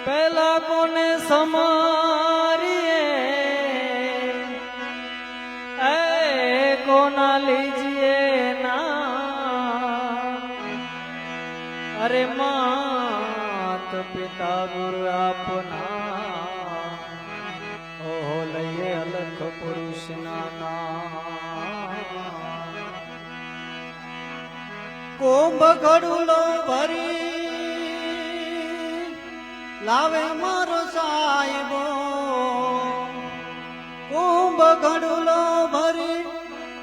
પેલા કોને સમારીએ એ કોના લીજીએ ના અરે માત પિતા ગુરુ આપના ઓહો લઈએ અલખ પુરુષ ના કુંભ ઘડુલો ભરી લાવે મારો સાહેબો કુંભ ઘડુલો ભરી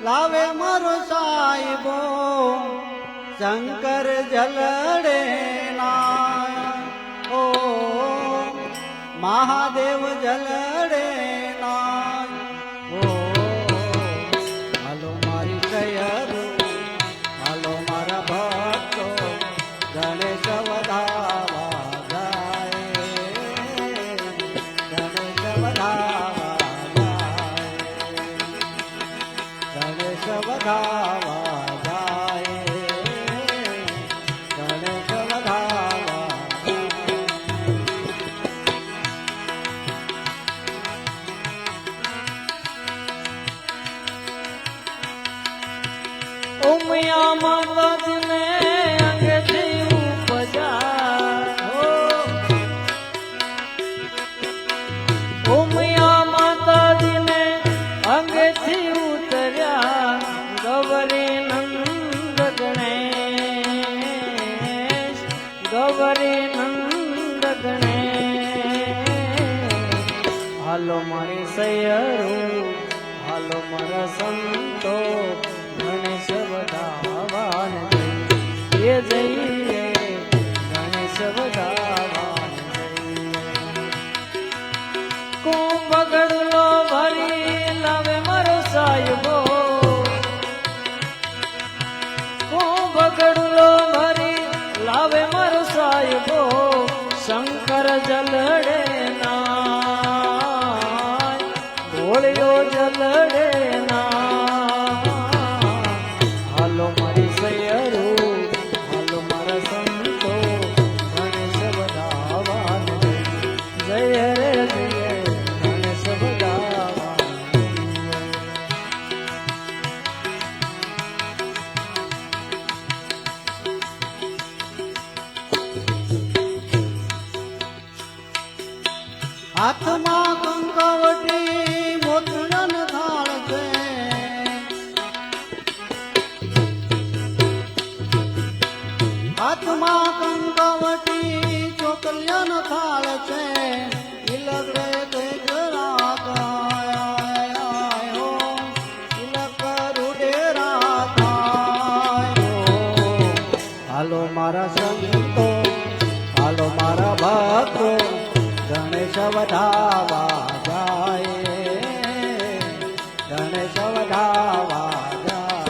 લાવે મારો સાહેબો શંકર જલડે ના ઓ મહાદેવ જલડે ના ઓ હાલો મારી કયરો હાલો મારા ભક્તો ગણેશ વધાવા ગણેશ વધાવા જાય ગણેશ વધાવા ઉમિયા માતાજીને અંગેથી ઉપજા ઉમિયા માતાજીને અંગેથી ગૌરી નંદ ગણેશ ગૌરી નંદ ગણેશ હાલો મારી સૈયરું હાલો મારા સંતો ગણેશ વધાવાન એ જઈએ ગણેશ વધાવાન કુંભ ગડલો ભરી લાવે મારો સાહેબો ગડલો ભરી લાવે મારો સાહેબો શંકર જલડે ના ભોળિયો જલડે ના હાલો મારી સૈયરું હાલો મારા સંતો ગણેશ વધાવાન જય રે જય ગણેશ વધાવાન હાથમાં કંકાવટી મોતરન થાળ છે હાથમાં કંકાવટી ચોકલિયન થાળ છે ઇલગડે કઈ કરાયો ઇલક રૂડેરા થાય હાલો મારા સંતો હાલો મારા ભક્તો ગણેશ વધાવા જાય ગણેશ વધાવા જાય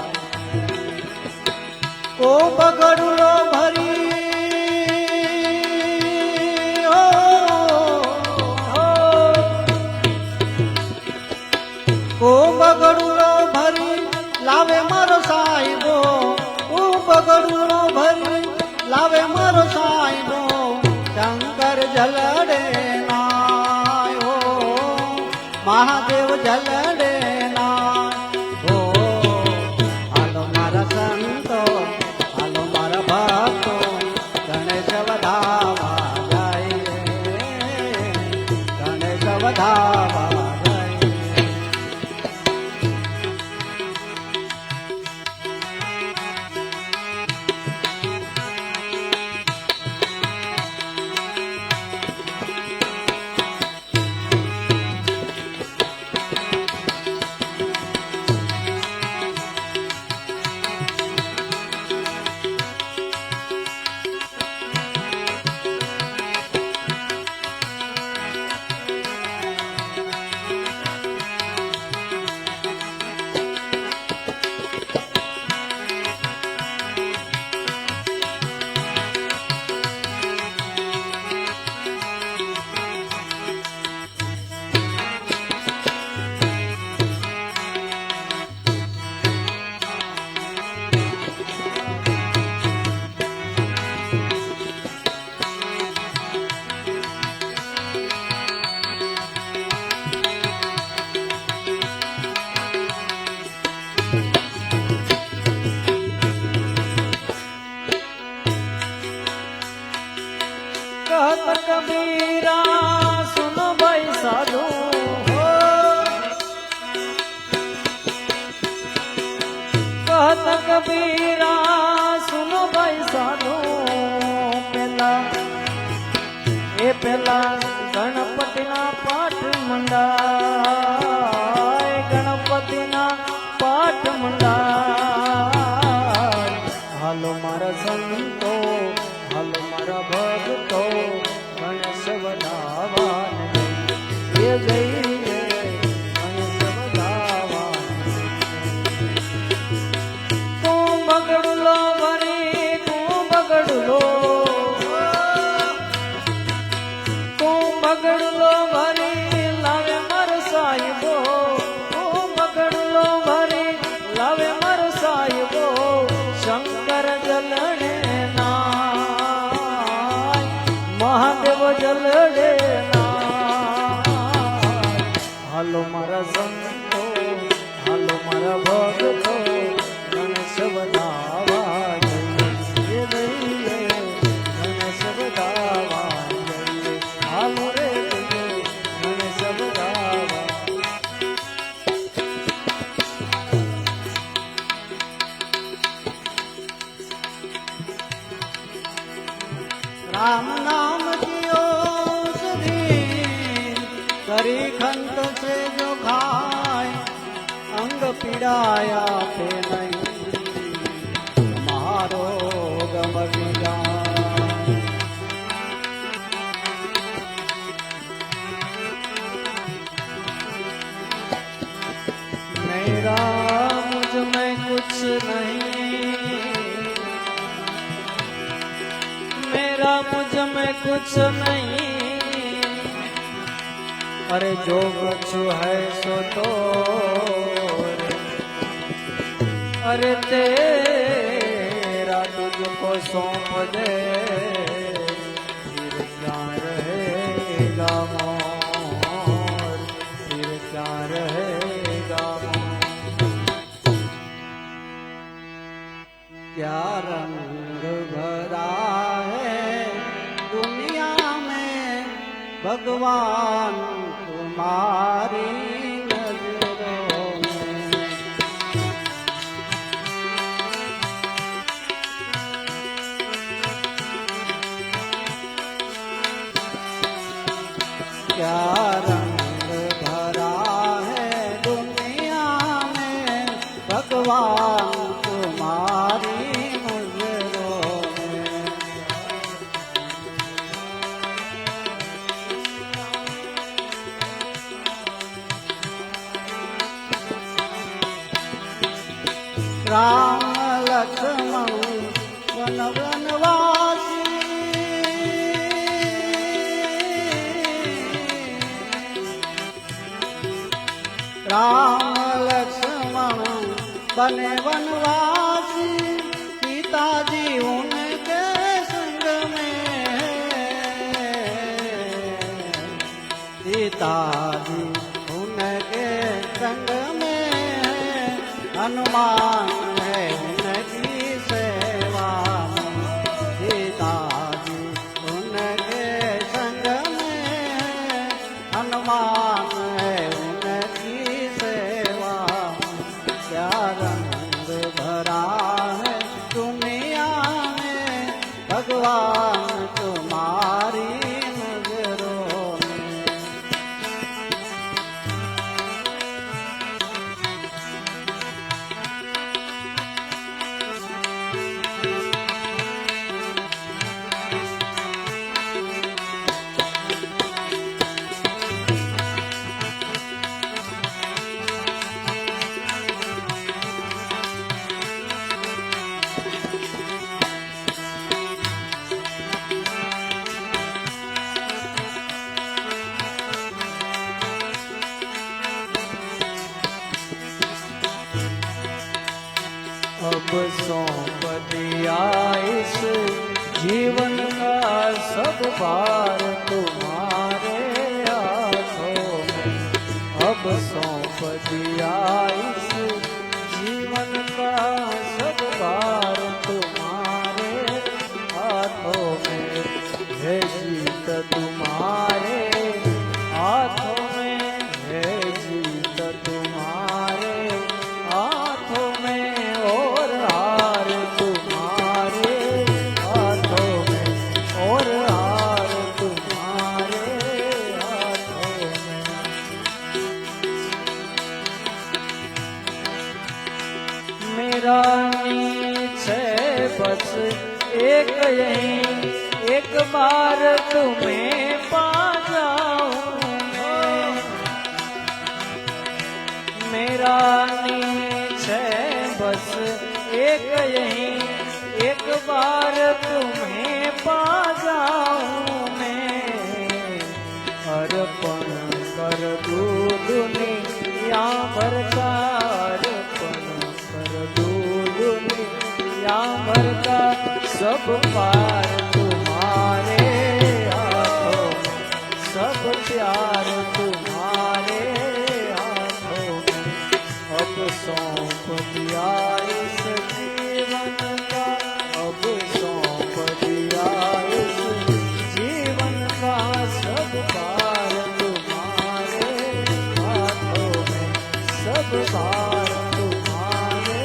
કુંભ ગડુલો ભરી કુંભ ગડુલો ભરી લાવે મારો સાહેબો કુંભ ગડુલો ભરી લાવે મારો સાહેબો શંકર જલડે નાયો મહાદેવ જલડે ના ઓ હાલો મારા સંતો હાલો મારા ભક્તો ગણેશ વધાવા જાય ગણેશ વધાવા कहत कबीरा सुनो भाई साधु हो, कहत कबीरा सुनो भाई साधु पेला ए पेला गणपतिना पाठ मंडाय, गणपतिना पाठ मंडाय। हालो मारा संतो हालो मारा भक्तो गणेश वदावान ये गई गणेश वदावान। तू बगड़लो भरी तू बगड़लो, तू बगड़लो भरी लावे मर साहिबो, तू बगड़लो भरी लावे मर साहिबो। शंकर जलने नाय महादेव जलने नाय। हालो मारा संतो हालो मारा भक्तो गणेश वदावा जय जय गणेश वदावा जय। हालो रे गणेश वदावा। राम नाम की औषधि करी खंत से जो खाए, अंग पीड़ाया पे नहीं मारो गम जाए। मेरा मुझ में कुछ नहीं, मेरा मुझ में कुछ नहीं। अरे जो कुछ है सो तो अरे तेरा तुझको सौंप दे, फिर क्या रहेगा मोर, फिर क्या रहेगा मोर। क्या रंग भरा है दुनिया में भगवान तुम्हारी नजरों में। क्या रंग भरा है दुनिया में भगवान तुम्हारी नजरों में। राम लक्ष्मण वन वनवासी, राम लक्ष्मण बने वनवासी। पिताजी उनके संग में, पिताजी उनके संग में, हनुमान है उनकी सेवा में। पिताजी उनके संग में, हनुमान है उनकी सेवा में। क्या रंग भरा है दुनिया में भगवान तुम्हारी नजरों में। अब सौंप दिया इस जीवन का सब भार तुम्हारे हाथों में। अब सौंप दिया इस जीवन का सब भार तुम्हारे हाथों में। हे बार तुम्हें पा जाऊं मेरा नीच है बस एक यही एक बार तुम्हें पा जाऊं मैं अर्पण कर दूं दुनिया भर का अर्पण कर दूं दुनिया भर का सब पार तुम्हारे हाथों में सब प्यार तुम्हारे हाथों में अब सौंप दिया इस जीवन का अब सौंप दिया इस जीवन का सब पार तुम्हारे हाथों में सब पार तुम्हारे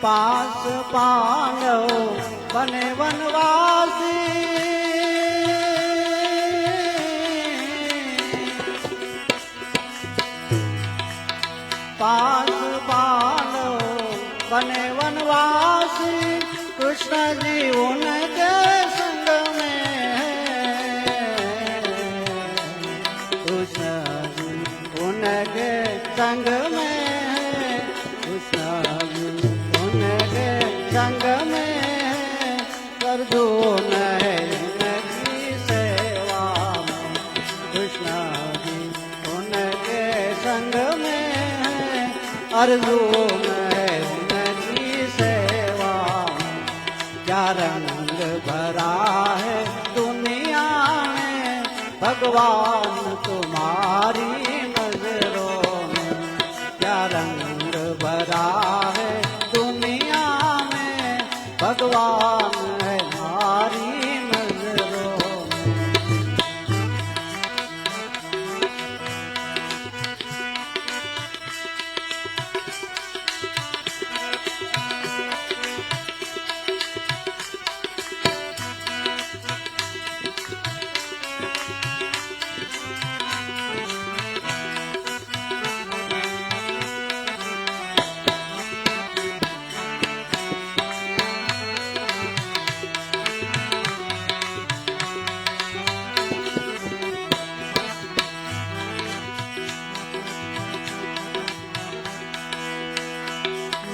पास पांडव बने वनवासी पास पांडव बने वनवासी कृष्ण जी उनके संग में कृष्ण जी उनके संग में कृष्ण जी उनके संग में अर्जुन है उनकी सेवा में कृष्ण जी उनके संग में अर्जुन है उनकी सेवा में क्या रंग भरा है दुनिया में भगवान तुम्हारी नजरों में क्या रंग भरा है दुनिया में भगवान है हमारी नजरों में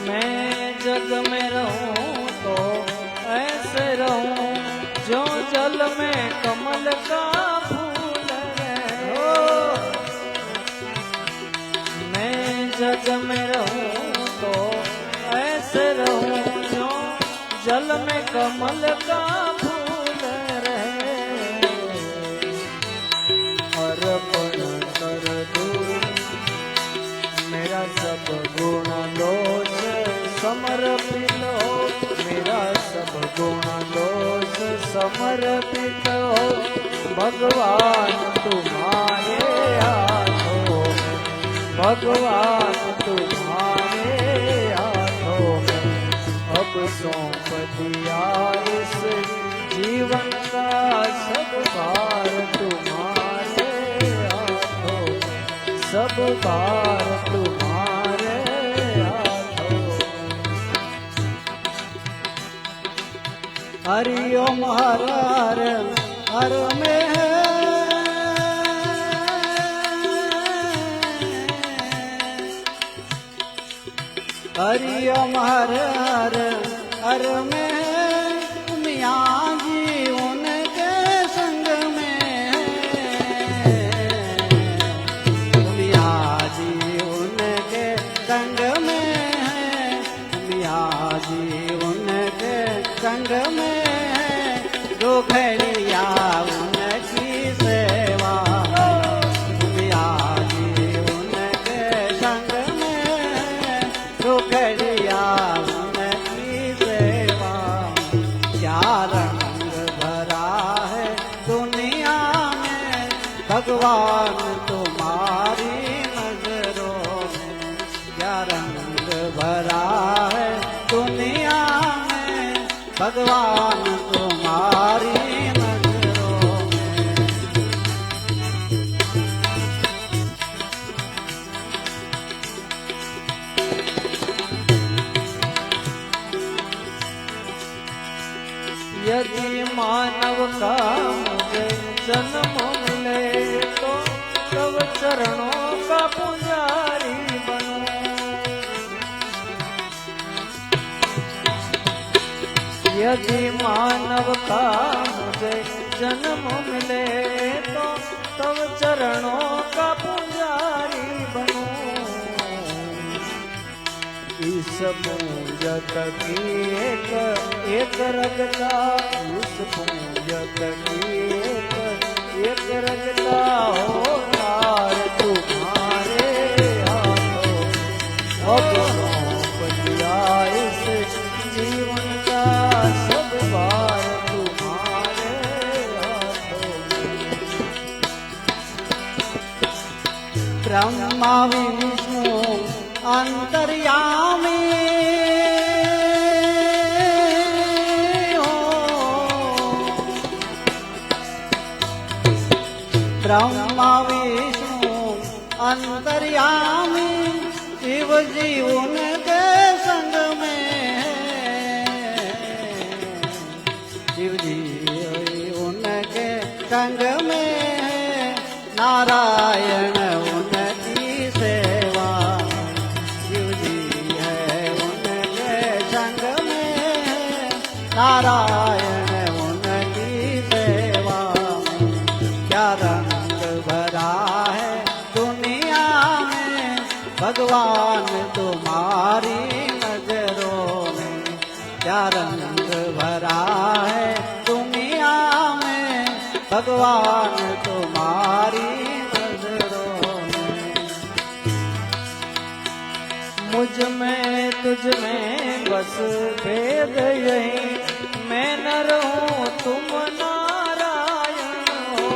मैं जग में रहूं तो ऐसे रहूं जो जल में कमल का फूल है मैं जग में रहूं तो ऐसे रहूं जो जल में कमल का फूल रहे अर्पण कर दूं मेरा सब गुण दोष समर्पित हो मेरा सब गुण दोष समर्पित हो भगवान तुम्हारे हाथों में भगवान तुम्हारे हाथों में अब सौंप दिया इस जीवन का सब भार तुम्हारे हाथों में सब भार तुम्हारे हाथों हरि ओम हर हर हर में हरि ओम हर हर हर में मियाँ जी उनके संग में मियाँ जी उनके संग में मियाँ जी उनके संग में दो घड़िया उनकी सेवा मियाँ जी उनके संग में दो घड़िया उनकी सेवा क्या रंग भरा है दुनिया में भगवान तुम्हारी नजरों में क्या रंग भरा है दुनिया में भगवान तुम्हारी नजरों में यदि मानव का मुझे जन्म मिले तो तब चरणों का पुजारी बनूं। यदि मानव का मुझे जन्म मिले तो तब चरणों का पुजारी बनूं। इस पूजक की एक रगता, इस पूजक की एक रगता हो तार तुम्हारे हाथों। अब सौंप दिया इस जीवन का सब भार तुम्हारे हाथों। ब्रह्मा विष्णु अंतर्यामी हो, ब्रह्मा विष्णु अंतर्यामी शिव जी उनके संग में है। शिव जी उनके संग में है, नारायण उनकी सेवा। शिव जी है उनके संग में है, नारायण उनकी सेवा। क्या रंग भरा है दुनिया में भगवान तुम्हारी नजरों में। क्या रंग भरा है दुनिया में भगवान तुम्हारी नजरों में। मुझ में तुझ में बस भेद यही, मैं नर हूँ तुम नारायण हो।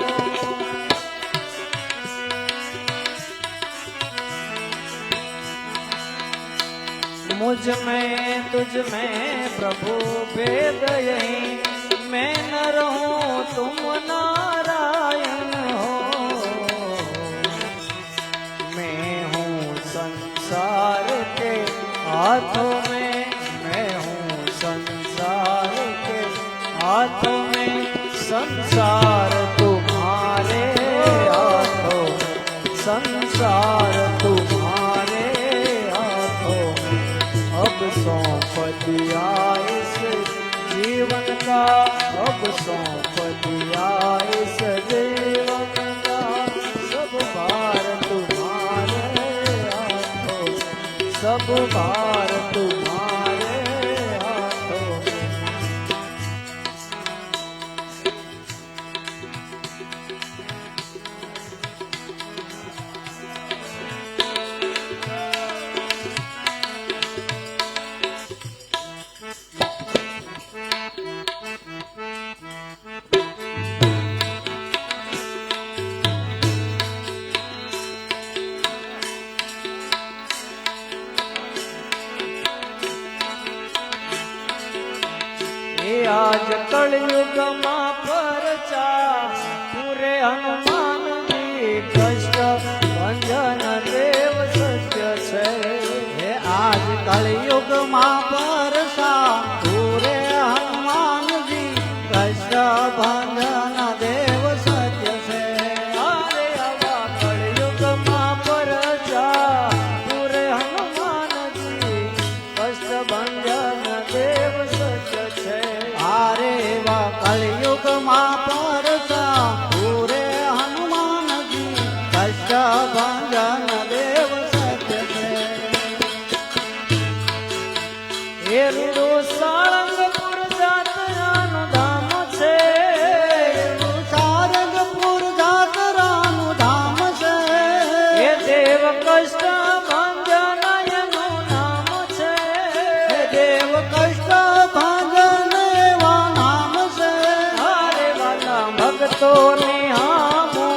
मुझ में तुझ में प्रभु भेद यही, मैं नर हूँ तुम नारायण हो। मैं हूँ संसार के हाथों में, मैं हूँ संसार के हाथों में, संसार तुम्हारे हाथों। संसार तुम्हारे हाथों में। अब सौंप दिया इस जीवन का, अब सौंप दिया इस जीवन का सब भार तुम्हारे हाथों। सब भार तुम्हारे हाथों। आज कलयुग मां परचा पूरे हनुमान जी कष्ट भंजन देव सत्य छे। आज कलयुग मां परचा पूरे हनुमान जी कष्ट भंजन देव सत्य छे। अरे आवा कलयुग मां परचा पूरे हनुमान जी कष्ट भंजन देव सत्य छे। अरे वा कलयुग मां परचा पूरे हनुमान जी कष्ट भंजन देव सत्य छे। एरुडो सारंगपुर जातरानु धाम छे। सारंगपुर जातरानु धाम छे। हे देव कष्ट भंजन एनु नाम छे। हे देव कष्ट भंजन एवा नाम छे। हरे वाला भक्तो निहामो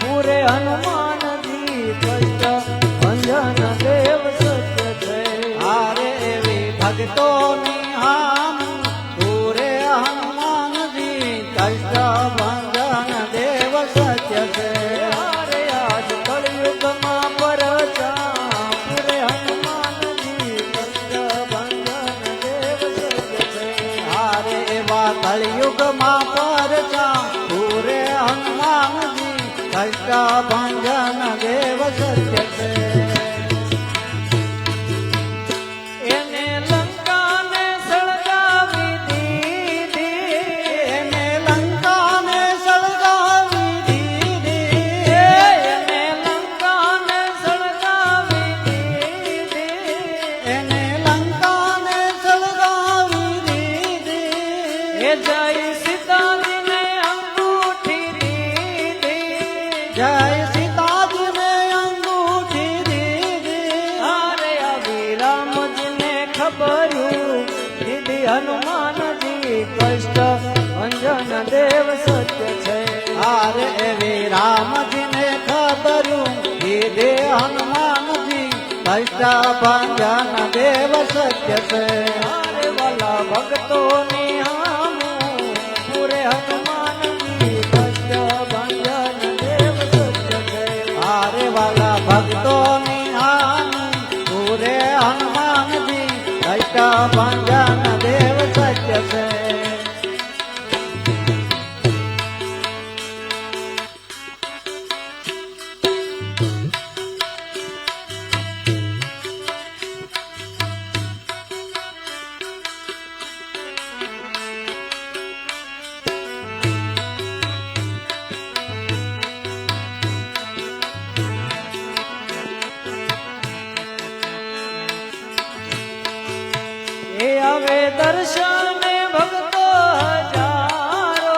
पूरे हनुमान जी कष्ट भंजन देव सत्य छे। हरे एवी भक्तो निहाम पूरे हनुमान जी कष्ट भंजन देव सत्य छे। हरे आज कलयुग मां परचा पूरे हनुमान जी कष्ट भंजन देव सत्य छे। हरे एवा કળિયુગમાં પરચા પૂરે હનુમાનજી કષ્ટ ભંજન દેવ સત્ય છે એને લંકાને સળગાવી દીધી એને લંકાને સળગાવી દીધી એને લંકાને સળગાવી દીધી એને લંકાને સળગાવી દીધી એ જય સીતાજીને અંગૂઠી દીધી જય સીતાજીને અંગૂઠી દીધી અરે આવી રામજીને ખબર્યું દીધી હનુમાનજી કષ્ટ ભંજન દેવ સત્ય છે આરે એવી રામજીને ખબરું દીધે હનુમાનજી કષ્ટ ભંજન દેવ સત્ય છે અરે વાલા ભક્તોની હામું પૂરે હનુમાનજી કષ્ટ ભંજન દેવ સત્ય છે આરે વાલા ભક્તોની હાની પૂરે હનુમાનજી કષ્ટ ભંજન દેવ સત્ય છે એ આવે દર્શને ભક્તો હજારો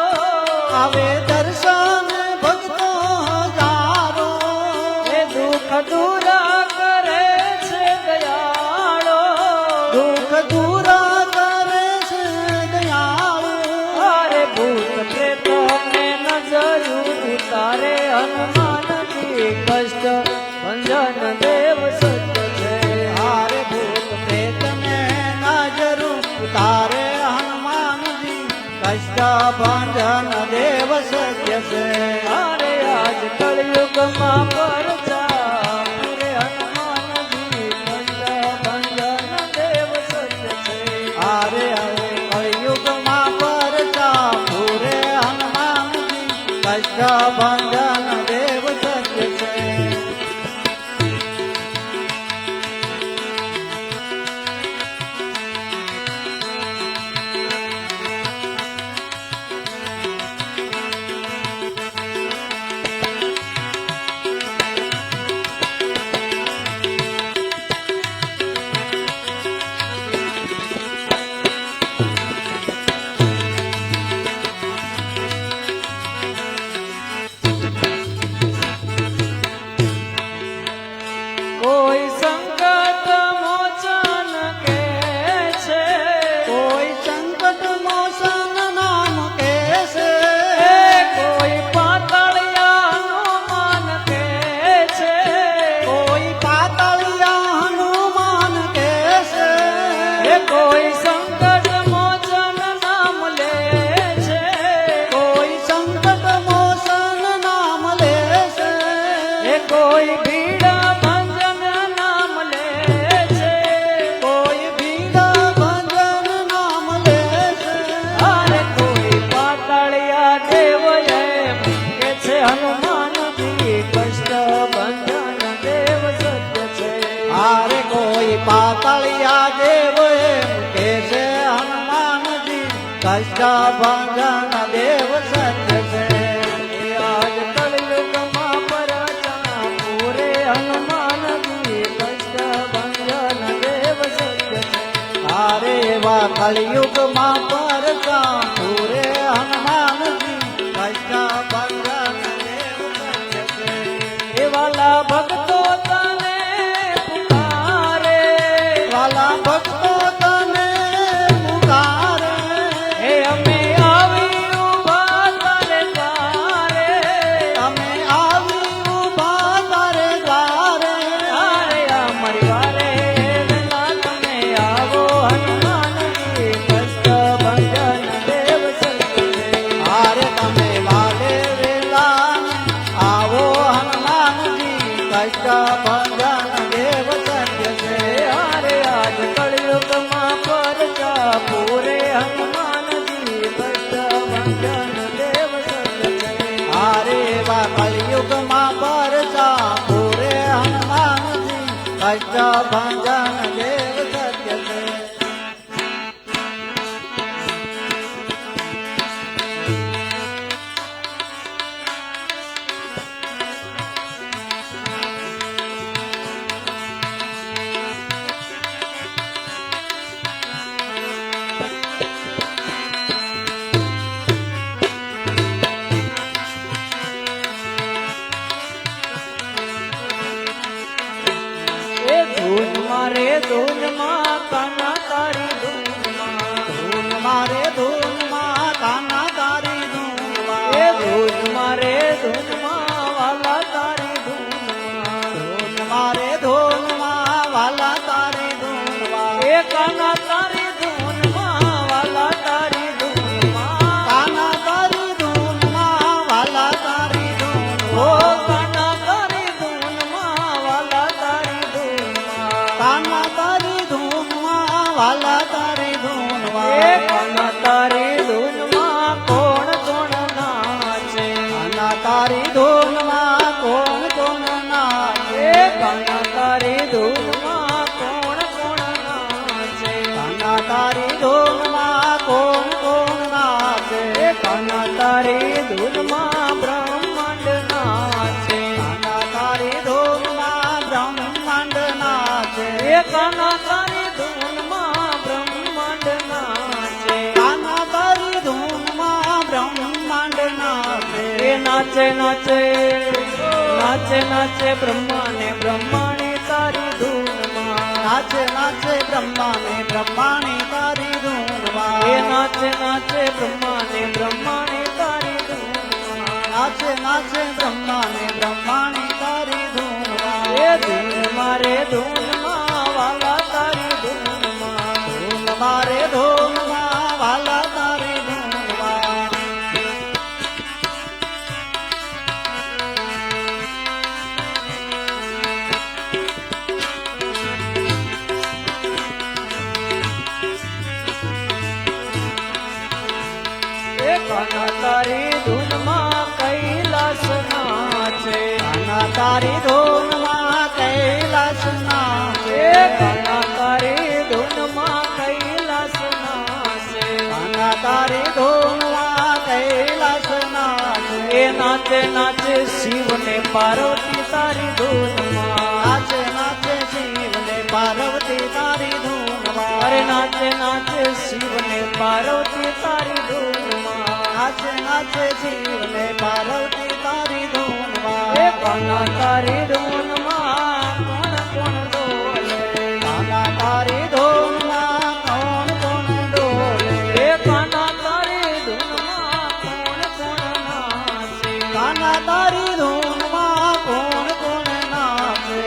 આવે દર્શન ભક્તો હજારો એ દુઃખ દૂરા કરે છે દયાળો દુઃખ દૂર કરે છે દયાળુ અરે ભૂત પ્રેતને નજર ઉતારે હનુમાનજી કષ્ટ ભંજન દેવ સત્ય છે હારે ભૂત પ્રેતને નજર ઉતારે હનુમાનજી કષ્ટ ભંજન દેવ સત્ય છે અરે આજ કળિયુગમાં પરચા પૂરે હનુમાનજી કષ્ટ ભંજન દેવ સત્ય છે હારે હવે કળિયુગમાં પરચા પૂરે હનુમાનજી કષ્ટ ભંજન દેવ સત્ય છે કોઈ સંકટ મોચન કે છે કોઈ સંકટ મોસન નામ કેસે કોઈ પાતળિયાનું માન કે છે કોઈ પાતળિયા હનુમાન કેસે કોઈ સંકટ મોચન નામ લે છે કોઈ સંકટ મોસન નામ લેશે કોઈ ભીડા ભંજન નામ લે છે કોઈ ભીડા ભજન નામ લેશે અરે કોઈ પાતળિયા દેવ એમ કે છે હનુમાનજી કષ્ટ ભંજન દેવ સત્ય છે આરે કોઈ પાતળિયા દેવ એમ કેસે હનુમાનજી કષ્ટ ભંજન દેવ સત્ય છે એ આજ કળિયુગમાં પરચા પૂરે હનુમાનજી કષ્ટ ભંજન દેવ સત્ય છે આરે એવા કળિયુગમાં પરચા પૂરે હનુમાનજી કષ્ટ ભંજન દેવ સત્ય છે એ વાલા ભક્તો તને પુકારે વાલા ભક્તો તને પુકારે એ અમે આવી ઉભા તારે દ્વારે અમે આવી ઉભા તારે દ્વારે અરે અમારી વારે વેલા તમે આવો હનુમાનજી કષ્ટ ભંજન દેવ સત્ય છે તારી ધૂનમાં કોણ કોણ નાચે એ કાના તારી ધૂનમાં બ્રહ્માંડ નાચે કાના તારી ધૂનમાં બ્રહ્માંડ નાચે એ કાના તારી ધૂનમાં બ્રહ્માંડ નાચે કાના તારી ધૂનમાં બ્રહ્માંડ નાચે એ નાચે નાચે નાચે નાચે બ્રહ્માને બ્રહ્માણી તારી ધૂનમાં નાચે નાચે બ્રહ્માને બ્રહ્માણી તારી ધૂનમાં એ નાચે નાચે બ્રહ્માને બ્રહ્માણી તારી ધૂનમાં નાચે નાચે બ્રહ્માને બ્રહ્માણી તારી ધૂનમાં એ ધૂન મારે ધૂનમાં વાલા તારી ધૂનમાં ધૂન મારે ધૂનમાં વાલા તારી ધૂનમાં એ કાના તારી ધૂનમાં કૈલાસ નાચે કાના તારી ધૂનમાં કૈલાસ નાચે એ કાના તારી ધૂનમાં કૈલાસ નાચે કાના તારી ધૂનમાં કૈલાસ નાચે એ નાચે નાચે શિવ ને પાર્વતી તારી ધૂનમાં નાચે નાચે શિવ ને પાર્વતી તારી ધૂનમાં અરે નાચે નાચે શિવ ને પાર્વતી તારી ધૂનમાં નાચે નાચે શિવ ને પાર્વતી તારી ધૂનમાં એ કાના તારી ધૂનમાં કોણ કોણ ડોલે કાના તારી ધૂનમાં કોણ કોણ ડોલે એ કાના તારી ધૂનમાં કોણ કોણ નાચે કાના તારી ધૂનમાં કોણ કોણ નાચે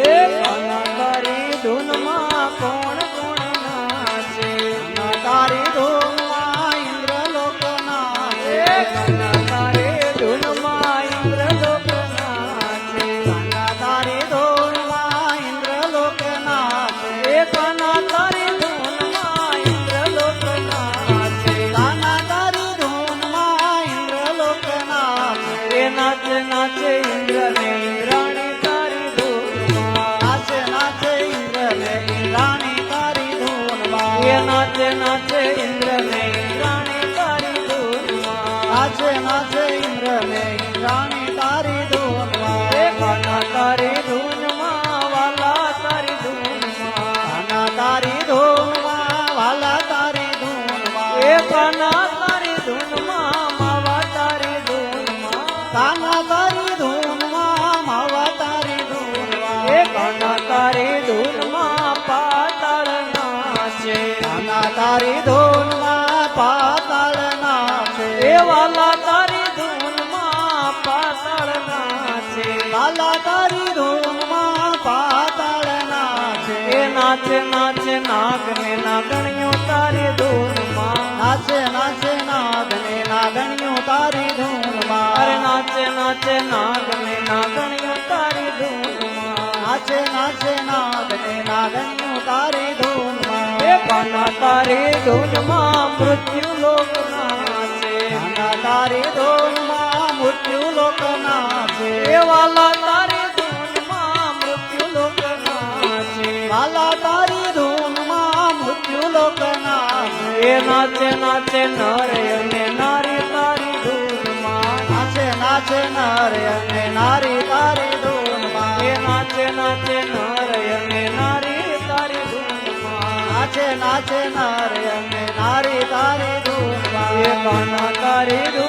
એ કાના તારી ધૂનમાં કોણ કોણ નાચે કાના તારી ધૂનમાં ઇન્દ્રલોક નાચે એ કાના તારી ધૂનમાં ઇન્દ્રલોક નાચે કાના તારી ધૂનમાં ઇન્દ્રલોક નાચે એ કાના તારી ધૂનમાં ઇન્દ્રલોક નાચે કાના તારી ધૂનમાં ઇન્દ્રલોક નાચે એ નાચે નાચે ઇન્દ્ર ને ઇન્દ્રાણી તારી ધૂનમાં નાચે નાચે ઇન્દ્ર ને ઇન્દ્રાણી તારી ધૂનમાં એ નાચે નાચે ઇન્દ્ર ને ઇન્દ્રાણી તારી ધૂનમાં નાચે નાચે ઇન્દ્ર ને ઇન્દ્રાણી તારી ધૂનમાં એ કાના તારી ધૂનમાં વાલા તારી ધૂનમાં કાના તારી ધૂનમાં વાલા તારી ધૂનમાં એ કાના તારી ધૂનમાં માવા તારી ધૂનમાં કાના તારી ધૂનમાં માવા તારી ધૂનમાં એ કાના તારી ધૂનમાં પાતાળ નાચે કાના તારી ધૂનમાં પાતાળ નાચે એ વાલા તારી ધૂનમાં પાતાળ નાચે વાલા તારી ધૂનમાં પાતાળ નાચે એ નાચે નાચે નાગ ને નાગણીઓ તારી ધૂનમાં નાચે નાચે નાગ ને નાગણીઓ તારી ધૂનમાં અરે નાચે નાચે નાગ ને નાગણીઓ તારી ધૂનમાં નાચે નાચે નાગ ને નાગણીઓ તારી ધૂનમાં એ કાના તારી ધૂનમાં મૃત્યુ લોક નાચે કાના તારી ધૂનમાં મૃત્યુ લોક નાચે એ વાલા તારી ધૂનમાં મૃત્યુ લોક નાચે વાલા તારી ધૂનમાં મૃત્યુ લોક નાચે એ નાચે નાચે નર અને નારી તારી ધૂનમાં નાચે નાચે નર અને નારી તારી ધૂનમાં એ નાચે નાચે નર અને નારી તારી ધૂનમાં નાચે નાચે નર અને નારી તારી ધૂનમાં એ કાના તારી